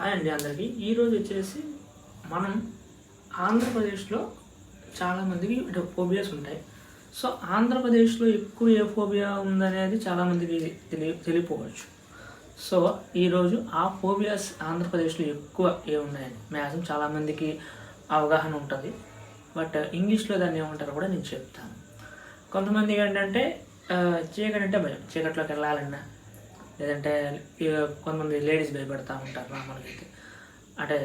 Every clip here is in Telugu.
హాయ్ అండి అందరికీ. ఈరోజు వచ్చేసి మనం ఆంధ్రప్రదేశ్లో చాలామందికి ఫోబియాస్ ఉంటాయి. సో ఆంధ్రప్రదేశ్లో ఎక్కువ ఏ ఫోబియా ఉందనేది చాలామందికి తెలియకపోవచ్చు. సో ఈరోజు ఆ ఫోబియాస్ ఆంధ్రప్రదేశ్లో ఎక్కువ ఏ ఉన్నాయని మ్యాక్సిమం చాలామందికి అవగాహన ఉంటుంది. బట్ ఇంగ్లీష్లో దాన్ని ఏమంటారో కూడా నేను చెప్తాను. కొంతమందికి ఏంటంటే చీకటి అంటే భయం, చీకట్లోకి వెళ్ళాలన్నా, లేదంటే కొంతమంది లేడీస్ భయపడతా ఉంటారు. నార్మల్గా అయితే అంటే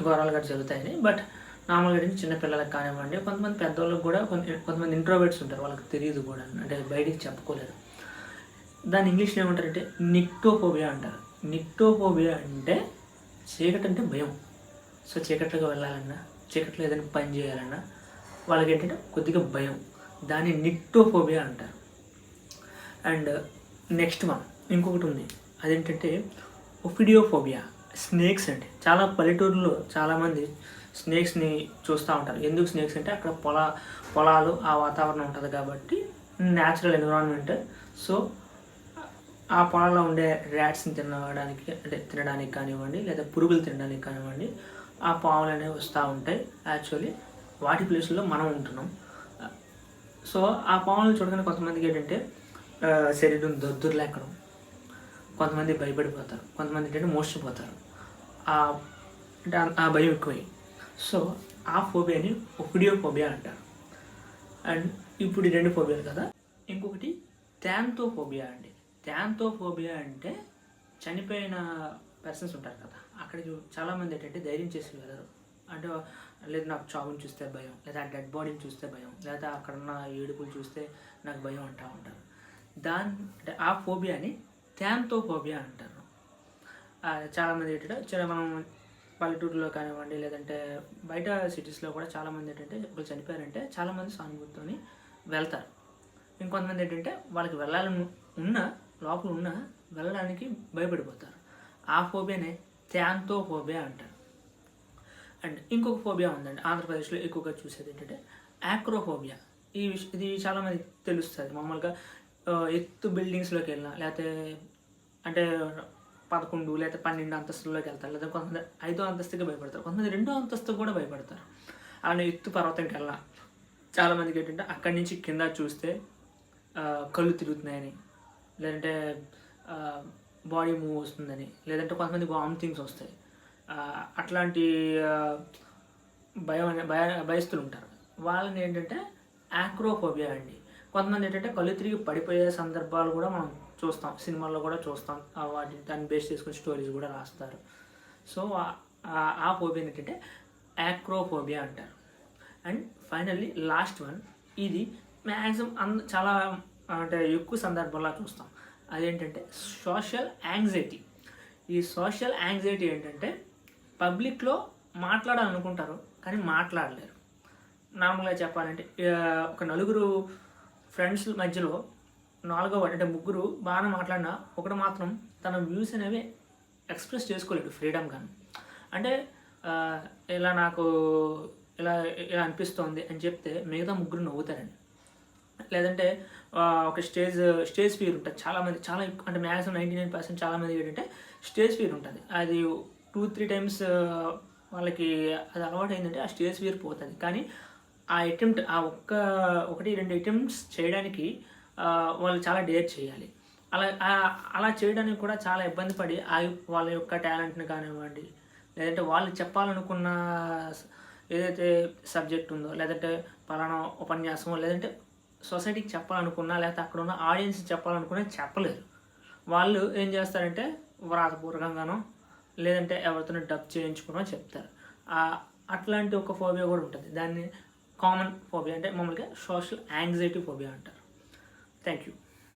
ఘోరాలు గట్రా జరుగుతాయని. బట్ నార్మల్గా అయితే చిన్నపిల్లలకు కానివ్వండి, కొంతమంది పెద్దవాళ్ళకి కూడా కొంతమంది ఇంట్రోవర్ట్స్ ఉంటారు, వాళ్ళకి తెలియదు కూడా, అంటే బయటికి చెప్పుకోలేరు. దాన్ని ఇంగ్లీష్లో ఏమంటారంటే నిక్టోఫోబియా అంటారు. నిక్టోఫోబియా అంటే చీకటి అంటే భయం. సో చీకట్లోకి వెళ్ళాలన్నా, చీకట్లో ఏదైనా పని చేయాలన్నా వాళ్ళకి ఏంటంటే కొద్దిగా భయం. దాన్ని నిక్టోఫోబియా అంటారు. అండ్ నెక్స్ట్ వన్ ఇంకొకటి ఉంది, అదేంటంటే ఒఫిడియోఫోబియా. స్నేక్స్ అండి. చాలా పల్లెటూరులో చాలామంది స్నేక్స్ని చూస్తూ ఉంటారు. ఎందుకు స్నేక్స్ అంటే అక్కడ పొలాలు ఆ వాతావరణం ఉంటుంది కాబట్టి, న్యాచురల్ ఎన్విరాన్మెంట్. సో ఆ పొలాల్లో ఉండే ర్యాట్స్ని తినడానికి కానివ్వండి, లేదా పురుగులు తినడానికి కానివ్వండి, ఆ పాములు అనేవి వస్తూ ఉంటాయి. యాక్చువల్లీ వాటి ప్లేస్లో మనం ఉంటున్నాం. సో ఆ పాములను చూడగానే కొంతమందికి ఏంటంటే శరీరం దొద్దుర్లేకడం, కొంతమంది భయపడిపోతారు, కొంతమంది ఏంటంటే మోసపోతారు. అంటే ఆ భయం ఎక్కువై. సో ఆ ఫోబియాని ఒఫిడియోఫోబియా అంటారు. అండ్ ఇప్పుడు ఈ రెండు ఫోబియాలు కదా. ఇంకొకటి థానతోఫోబియా అండి. థానతోఫోబియా అంటే చనిపోయిన పర్సన్స్ ఉంటారు కదా, అక్కడికి చాలామంది ఏంటంటే ధైర్యం చేసి వెళ్ళరు. అంటే లేదా నాకు చావుని చూస్తే భయం, లేదా డెడ్ బాడీని చూస్తే భయం, లేదా అక్కడున్న ఏడుపులు చూస్తే నాకు భయం అంటూ ఉంటారు. అంటే ఆ ఫోబియాని థానతోఫోబియా అంటారు. చాలామంది ఏంటంటే మనం పల్లెటూరులో కానివ్వండి, లేదంటే బయట సిటీస్లో కూడా చాలామంది ఏంటంటే ఇప్పుడు చనిపోయారంటే చాలామంది సానుభూతితోని వెళ్తారు. ఇంకొంతమంది ఏంటంటే వాళ్ళకి వెళ్ళాలని లోపల వెళ్ళడానికి భయపడిపోతారు. ఆ ఫోబియానే థానతోఫోబియా అంటారు. అండ్ ఇంకొక ఫోబియా ఉందండి ఆంధ్రప్రదేశ్లో ఎక్కువగా చూసేది ఏంటంటే యాక్రోఫోబియా. ఇది చాలామంది తెలుస్తుంది. మామూలుగా ఎత్తు బిల్డింగ్స్లోకి వెళ్ళినా, లేకపోతే అంటే 11 లేదా 12 అంతస్తుల్లోకి వెళ్తారు, లేదా కొంతమంది 5వ అంతస్తుకి భయపడతారు, కొంతమంది 2వ అంతస్తుకు కూడా భయపడతారు. అలానే ఎత్తు పర్వతంకి వెళ్ళినా చాలామందికి ఏంటంటే అక్కడి నుంచి కింద చూస్తే కళ్ళు తిరుగుతున్నాయని, లేదంటే బాడీ మూవ్ వస్తుందని, లేదంటే కొంతమంది వామిటింగ్స్ వస్తాయి. అట్లాంటి భయస్తులు ఉంటారు. వాళ్ళని ఏంటంటే యాక్రోఫోబియా అండి. కొంతమంది ఏంటంటే కళ్ళు తిరిగి పడిపోయే సందర్భాలు కూడా మనం చూస్తాం, సినిమాల్లో కూడా చూస్తాం. దాన్ని బేస్ చేసుకుని స్టోరీస్ కూడా రాస్తారు. సో ఆ ఫోబియా ఏంటంటే యాక్రోఫోబియా అంటారు. అండ్ ఫైనల్లీ లాస్ట్ వన్, ఇది మ్యాక్సిమం చాలా అంటే ఎక్కువ సందర్భాల్లో చూస్తాం. అదేంటంటే సోషల్ యాంగ్జైటీ. ఈ సోషల్ యాంగ్జైటీ ఏంటంటే పబ్లిక్లో మాట్లాడాలనుకుంటారు కానీ మాట్లాడలేరు. నార్మల్గా చెప్పాలంటే ఒక నలుగురు ఫ్రెండ్స్ మధ్యలో అంటే ముగ్గురు బాగా మాట్లాడినా ఒకటి మాత్రం తన వ్యూస్ అనేవి ఎక్స్ప్రెస్ చేసుకోలేడు ఫ్రీడమ్గాను. అంటే ఇలా నాకు ఇలా అనిపిస్తోంది అని చెప్తే మిగతా ముగ్గురు నవ్వుతారండి. లేదంటే ఒక స్టేజ్ ఫియర్ ఉంటుంది చాలామంది, చాలా ఎక్కువ, అంటే మ్యాక్సిమం 99% చాలామంది ఏంటంటే స్టేజ్ ఫియర్ ఉంటుంది. అది 2-3 టైమ్స్ వాళ్ళకి అది అలవాటు అయిందంటే ఆ స్టేజ్ ఫియర్ పోతుంది. కానీ ఆ అటెంప్ట్, ఆ 1-2 అటెంప్ట్స్ చేయడానికి వాళ్ళు చాలా డేర్ చేయాలి. అలా చేయడానికి కూడా చాలా ఇబ్బంది పడి వాళ్ళ యొక్క టాలెంట్ని కానివ్వండి, లేదంటే వాళ్ళు చెప్పాలనుకున్న ఏదైతే సబ్జెక్ట్ ఉందో, లేదంటే పలానా ఉపన్యాసమో, లేదంటే సొసైటీకి చెప్పాలనుకున్నా, లేకపోతే అక్కడ ఉన్న ఆడియన్స్ చెప్పాలనుకున్నా చెప్పలేరు. వాళ్ళు ఏం చేస్తారంటే వ్రాతపూర్వకంగానో, లేదంటే ఎవరితోనో డబ్ చేయించుకునో చెప్తారు. అట్లాంటి ఒక ఫోబియా కూడా ఉంటుంది. దాన్ని కామన్ ఫోబియా అంటే మామూలుగా సోషల్ యాంగ్జైటీ ఫోబియా అంటారు. Thank you.